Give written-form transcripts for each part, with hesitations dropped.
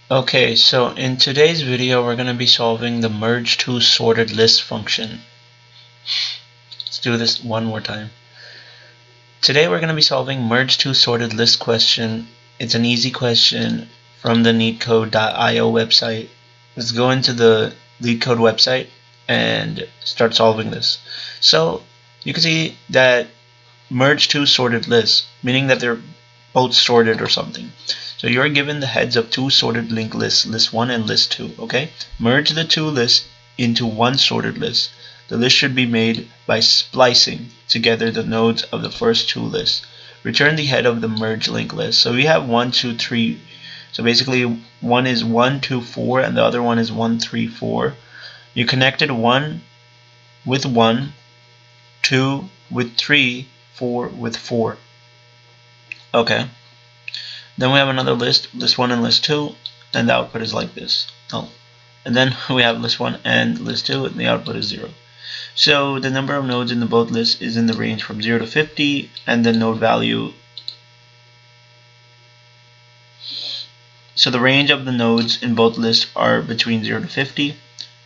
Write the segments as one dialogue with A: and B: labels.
A: Okay, so in today's video we're going to be solving the merge to sorted list function. Let's do this one more time. Today we're going to be solving merge to sorted list question. It's an easy question from the LeetCode.io website. Let's go into the LeetCode website and start solving this. So you can see that merge to sorted list, meaning that they're both sorted or something. So you're given the heads of two sorted linked lists, list 1 and list 2, okay? Merge the two lists into one sorted list. The list should be made by splicing together the nodes of the first two lists. Return the head of the merge link list. So we have 1, 2, 3. So basically one is 1, 2, 4 and the other one is 1, 3, 4. You connected 1 with 1, 2 with 3, 4 with 4. Okay. Then we have another list, list 1 and list 2, and the output is like this. Oh. And then we have list 1 and list 2, and the output is 0. So the number of nodes in the both lists is in the range from 0 to 50, and the node value. So the range of the nodes in both lists are between 0 to 50.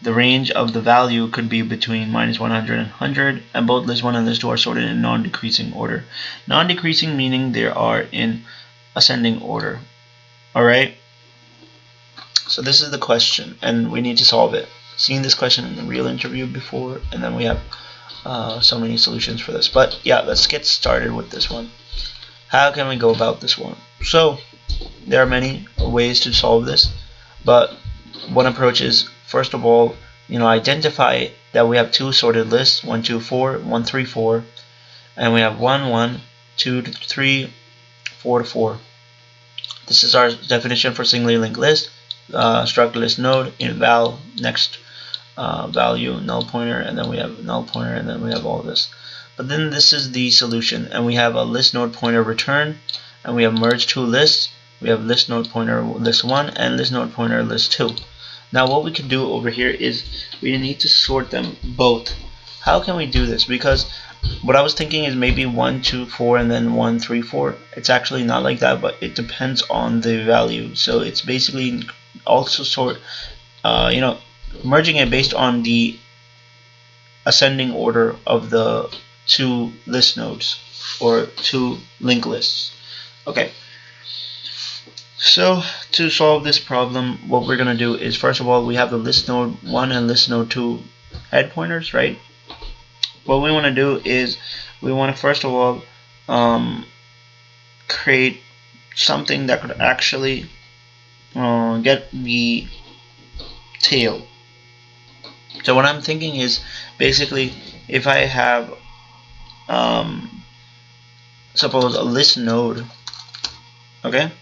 A: The range of the value could be between -100 and 100, and both list 1 and list 2 are sorted in non-decreasing order. Non-decreasing meaning they are in ascending order. Alright? So this is the question, and we need to solve it. Seen this question in a real interview before, and then we have so many solutions for this. But yeah, let's get started with this one. How can we go about this one? So there are many ways to solve this, but one approach is, first of all, identify that we have two sorted lists, 1, 2, 4, 1, 3, 4, and we have 1, 1, 2 to 3, 4 to 4. This is our definition for singly linked list. Struct list node in val next value null pointer, and then we have null pointer, and then we have all this. But then this is the solution, and we have a list node pointer return, and we have merge two lists. We have list node pointer list 1 and list node pointer list 2. Now what we can do over here is we need to sort them both. How can we do this? Because what I was thinking is maybe 1, 2, 4 and then 1, 3, 4. It's actually not like that, but it depends on the value. So it's basically also merging it based on the ascending order of the two list nodes or two linked lists. Okay. So to solve this problem, what we're going to do is, first of all, we have the list node 1 and list node 2 head pointers, right? What we want to do is we want to first of all create something that could actually get the tail. So what I'm thinking is, basically, if I have suppose a list node, okay,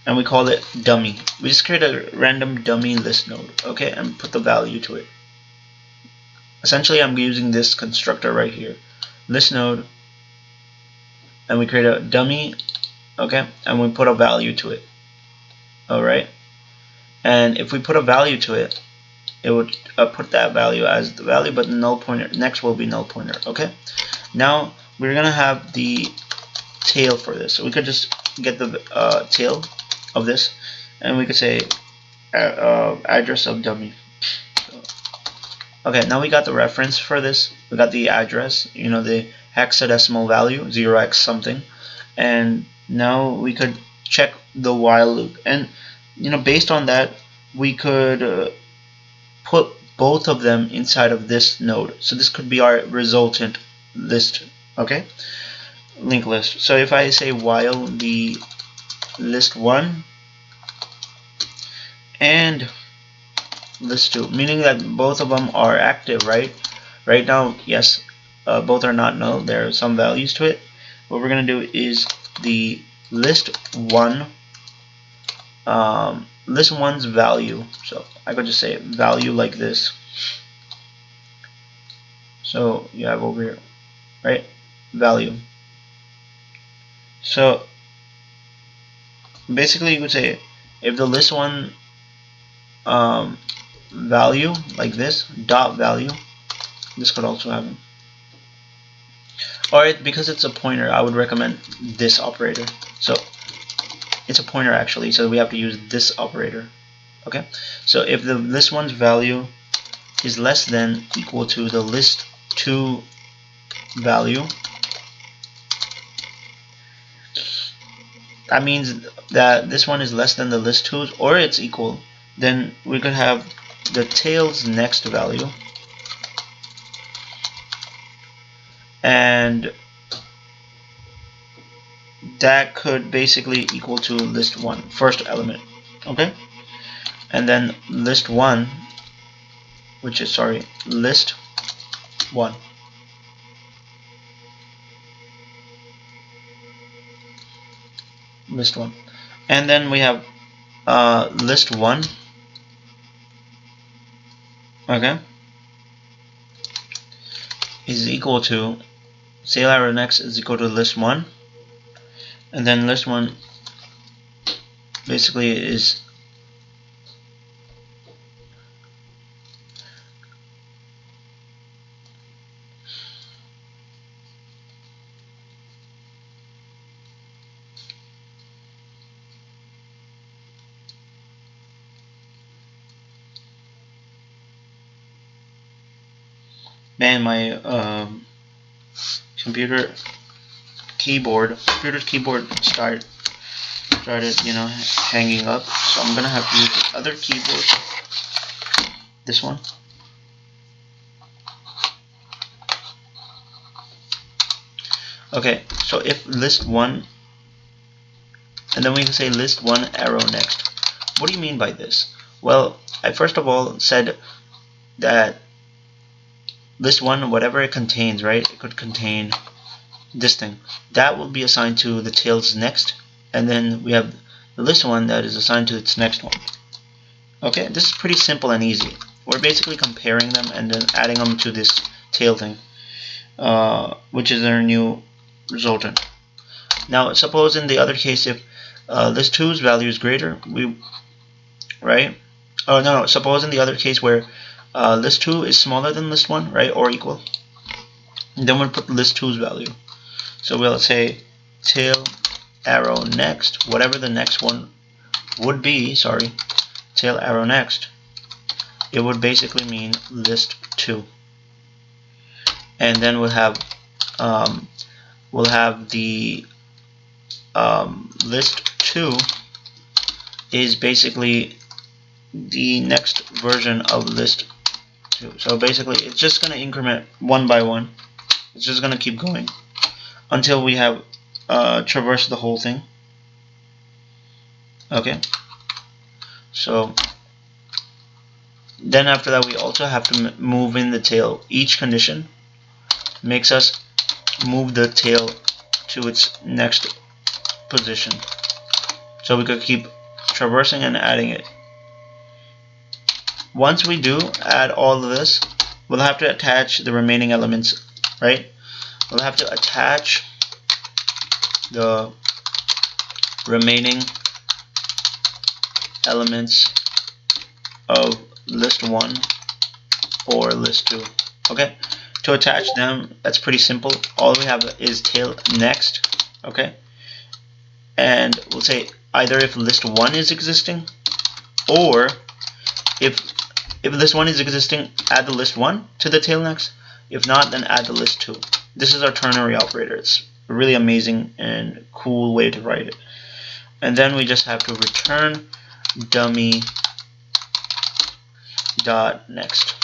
A: and we call it dummy. We just create a random dummy list node, okay, and put the value to it. Essentially, I'm using this constructor right here, list node, and we create a dummy, okay, and we put a value to it. Alright, and if we put a value to it, it would put that value as the value, but the null pointer next will be null pointer. Okay, now we're gonna have the tail for this, so we could just get the tail of this, and we could say address of dummy. Okay, now we got the reference for this. We got the address, the hexadecimal value, 0x something, and now we could check the while loop, and based on that we could put both of them inside of this node. So this could be our resultant list, okay, linked list. So if I say while the list 1 and list 2, meaning that both of them are active, right now, yes, both are not null, there are some values to it. What we're going to do is the list 1 list 1's value, so I could just say value like this. So you have over here, right, value. So basically you could say if the list 1 value like this, dot value, this could also happen. Or because it's a pointer, I would recommend this operator. So it's a pointer actually, so we have to use this operator. Okay, so if the list 1's value is less than equal to the list 2 value, that means that this one is less than the list 2's or it's equal. Then we could have the tail's next value, and that could basically equal to list 1, first element. Okay, and then list 1, which is list 1. List 1. And then we have list 1, okay, is equal to tail arrow next is equal to list 1, and then list 1 basically is man, my computer's keyboard started hanging up, so I'm gonna have to use the other keyboard, this one. Okay, so if list 1, and then we can say list 1 arrow next. What do you mean by this? Well, I first of all said that list 1, whatever it contains, right? It could contain this thing. That will be assigned to the tail's next, and then we have the list 1 that is assigned to its next one. Okay, this is pretty simple and easy. We're basically comparing them and then adding them to this tail thing, which is our new resultant. Now, suppose in the other case, if list 2's value is greater, right? Oh no, suppose in the other case where list 2 is smaller than list 1, right, or equal, and then we'll put list 2's value. So we'll say tail arrow next, whatever the next one would be, tail arrow next, it would basically mean list 2. And then we'll have the list 2 is basically the next version of list 2. So basically it's just going to increment one by one. It's just going to keep going until we have traversed the whole thing. Okay, so then after that we also have to move in the tail. Each condition makes us move the tail to its next position, so we could keep traversing and adding it. Once we do add all of this, we'll have to attach the remaining elements, right? We'll have to attach the remaining elements of list 1 or list 2. Okay, to attach them, that's pretty simple. All we have is tail next, okay, and we'll say either if list 1 is existing, or if list 1 is existing, add the list 1 to the tail next. If not, then add the list 2. This is our ternary operator. It's a really amazing and cool way to write it. And then we just have to return dummy dot next.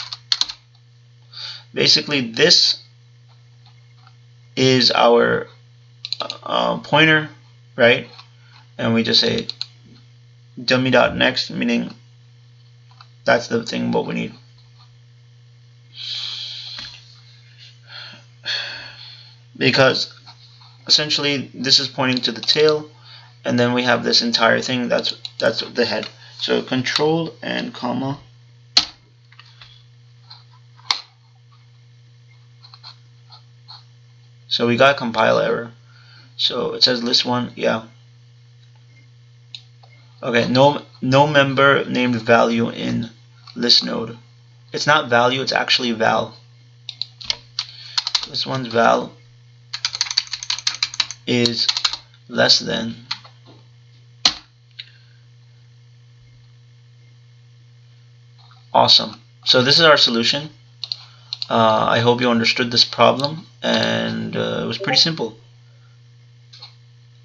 A: Basically, this is our pointer, right? And we just say dummy dot next, meaning that's the thing what we need. Because essentially this is pointing to the tail, and then we have this entire thing that's the head. So control and comma. So we got a compile error. So it says list 1, yeah. Okay, no member named value in list node. It's not value, it's actually val. This one's val is less than Awesome. So this is our solution. I hope you understood this problem, and it was pretty simple.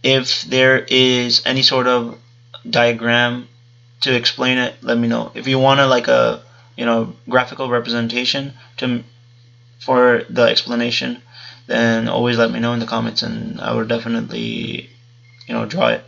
A: If there is any sort of diagram to explain it, let me know. If you want like a graphical representation for the explanation, then always let me know in the comments, and I will definitely draw it.